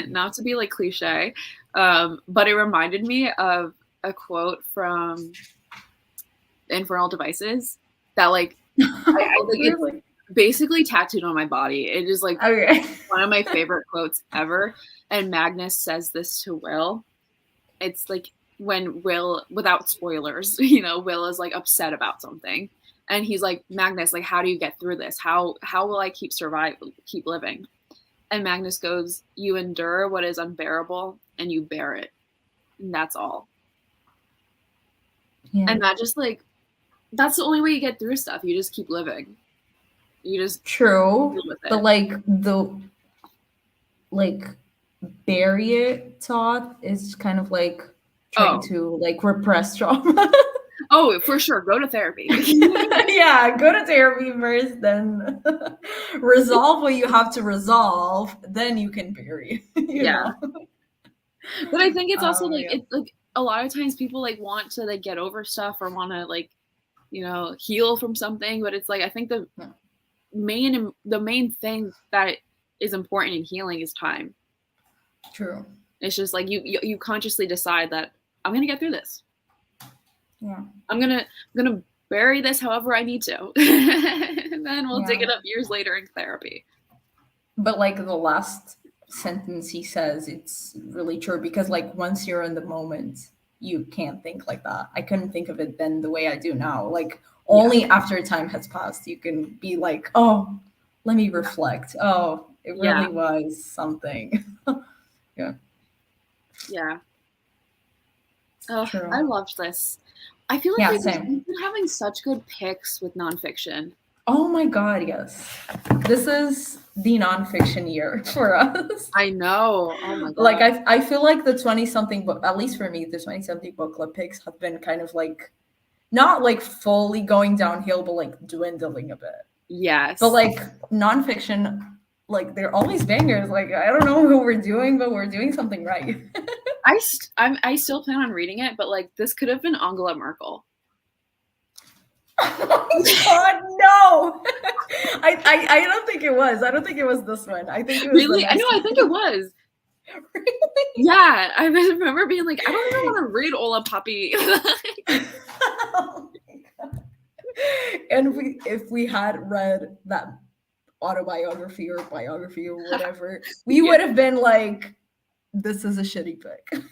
not to be like cliche, but it reminded me of a quote from Infernal Devices that like I like it's Really? basically tattooed on my body. It is like Okay. one of my favorite quotes ever. And Magnus says this to Will. It's like when Will, without spoilers, Will is like upset about something. And he's like, Magnus, like, how do you get through this? How will I keep living? And Magnus goes, you endure what is unbearable and you bear it. And that's all. Yeah. And that just like, that's the only way you get through stuff. You just keep living. You just True. deal with But it. like the like bury it thought is kind of like trying Oh, to like repress trauma. oh, for sure. Go to therapy. Yeah, go to therapy first, then resolve what you have to resolve, then you can bury, you Yeah. know. But I think it's also like Yeah. it's like a lot of times people like want to like get over stuff or want to like, you know, heal from something, but it's like I think Yeah. the main thing that is important in healing is time. True. It's just like you consciously decide that I'm going to get through this. Yeah. I'm gonna bury this however I need to, and then we'll dig Yeah. it up years later in therapy. But like the last sentence he says, it's really true because like once you're in the moment, you can't think like that. I couldn't think of it then the way I do now. Like Yeah, only after time has passed, you can be like, oh, let me reflect. Oh, it yeah, really was something. Yeah, yeah. Oh, I true. loved this. I feel like Yeah, we've same. been having such good picks with nonfiction. Oh my God, yes. This is the nonfiction year for us. I know. Oh my Like god. I feel like the 20 something book, at least for me, the 20 something book club picks have been kind of like not like fully going downhill, but like dwindling a bit. But Yes. like nonfiction, like they're always bangers. Like I don't know what we're doing, but we're doing something right. I still plan on reading it, but like this could have been Angela Merkel. Oh my God, no! I don't think it was. I don't think it was this one. I think it was the Really? I know. next I think it one. was. Really? Yeah, I remember being like, I don't even want to read Hola, papi. Oh my God. And if we had read that autobiography or biography or whatever, we Yeah. would have been like, this is a shitty pick.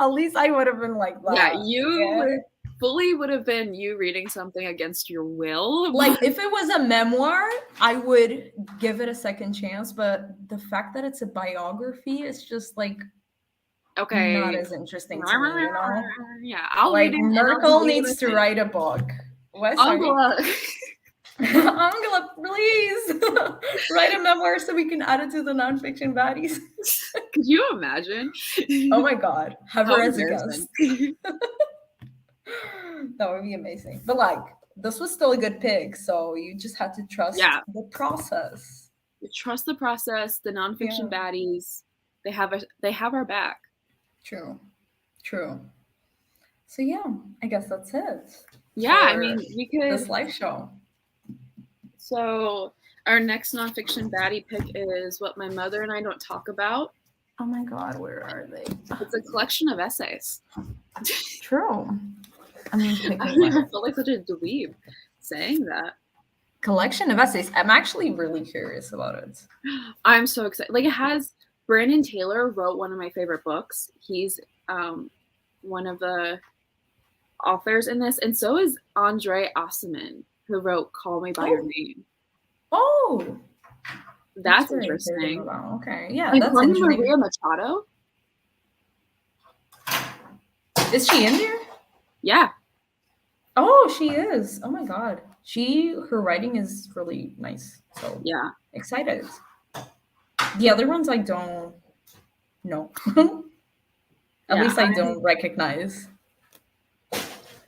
At least I would have been like Yeah, that. you Yeah. fully would have been you reading something against your will. Like if it was a memoir, I would give it a second chance. But the fact that it's a biography is just like not Okay. as interesting to me, you know? Yeah, I'll read Like it and I'll tell Merkel you what I needs to think. write a book. What? Sorry. Angela. Angela, please write a memoir so we can add it to the nonfiction baddies. Could you imagine? Oh my God. Have How her as a embarrassing. guest. That would be amazing. But like, this was still a good pick. So you just had to trust Yeah. the process. Trust the process, the Yeah. nonfiction baddies. They have our back. True. True. So yeah, I guess that's it Yeah, I for mean we could this live show. so our next nonfiction baddie pick is What My Mother and I Don't Talk About. Oh my God, where are they? It's a collection of essays. True. I'm I picking don't one. even feel like such a dweeb saying that. Collection of essays. I'm actually really curious about it. I'm so excited. Like it has Brandon Taylor wrote one of my favorite books. He's one of the authors in this, and so is Andre Osman, who wrote Call Me by Your Oh, Name. oh, that's That's what I heard interesting. about. Okay, yeah, And that's Carmen interesting. Maria Machado. Is she in here? Yeah. Oh, she is. Oh my God, her writing is really nice. So Yeah. excited. The other ones I don't know. At Yeah. least I don't recognize.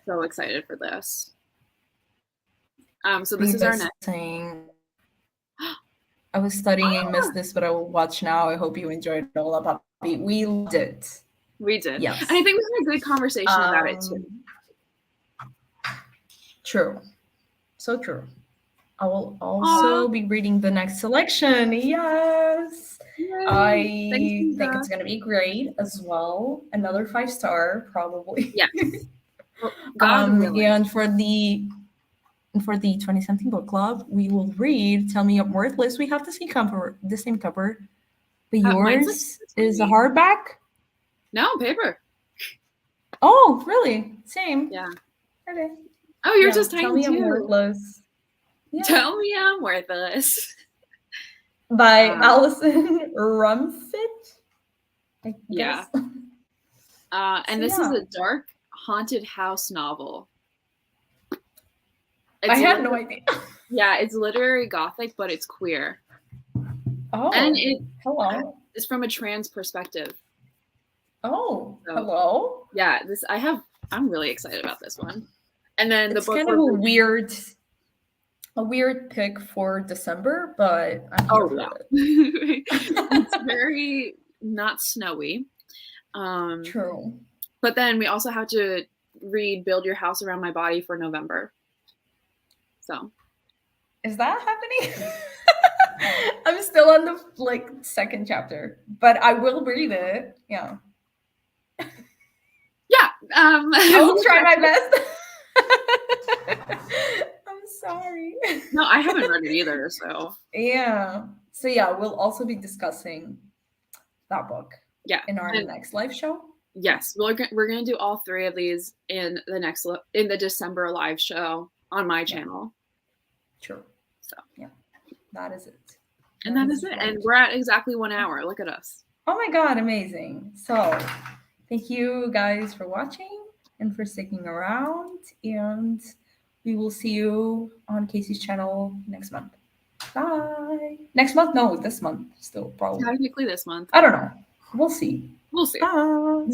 So excited for this. So this Read is our this next. thing. I was studying and missed this, but I will watch now. I hope you enjoyed it all about it. We loved it. We did. Yes. And I think we had a good conversation about it too. True. So true. I will also be reading the next selection. Yes. Yay. I Thanks, think it's going to be great as well. Another 5-star, probably. Yes. God willing. And for the 20 something book club, we will read Tell Me I'm Worthless. We have the same cover, but yours is a hardback? No, paper. Oh, really? Same. Yeah. Okay. Oh, yours is tiny Tell Me too. I'm Worthless. Yeah. Tell Me I'm Worthless. By Allison Rumfitt. I guess. And this is a dark haunted house novel. I had no idea. Yeah, it's literary gothic, but it's queer. And Oh, it hello. is from a trans perspective. Oh, So hello. yeah, I'm really excited about this one. And then the It's book kind of we're reading. a weird pick for December, but I'm here Oh for yeah. it. It's very not snowy. True. But then we also have to read Build Your House Around My Body for November. So Is that happening? I'm still on the second chapter, but I will read it. Yeah. yeah, I will try my best. I'm sorry. no, I haven't read it either. So Yeah. So yeah, we'll also be discussing that book yeah, in our and next live show. yes, we're gonna do all three of these in the December live show on my Yeah. channel. True. So yeah, that is it. and that is it. right. And we're at exactly 1 hour. Look at us. Oh my god, amazing! So, thank you guys for watching and for sticking around, and we will see you on Casey's channel next month. Bye. Next month? No, this month. Still, probably. Technically this month. I don't know. We'll see. We'll see. Bye.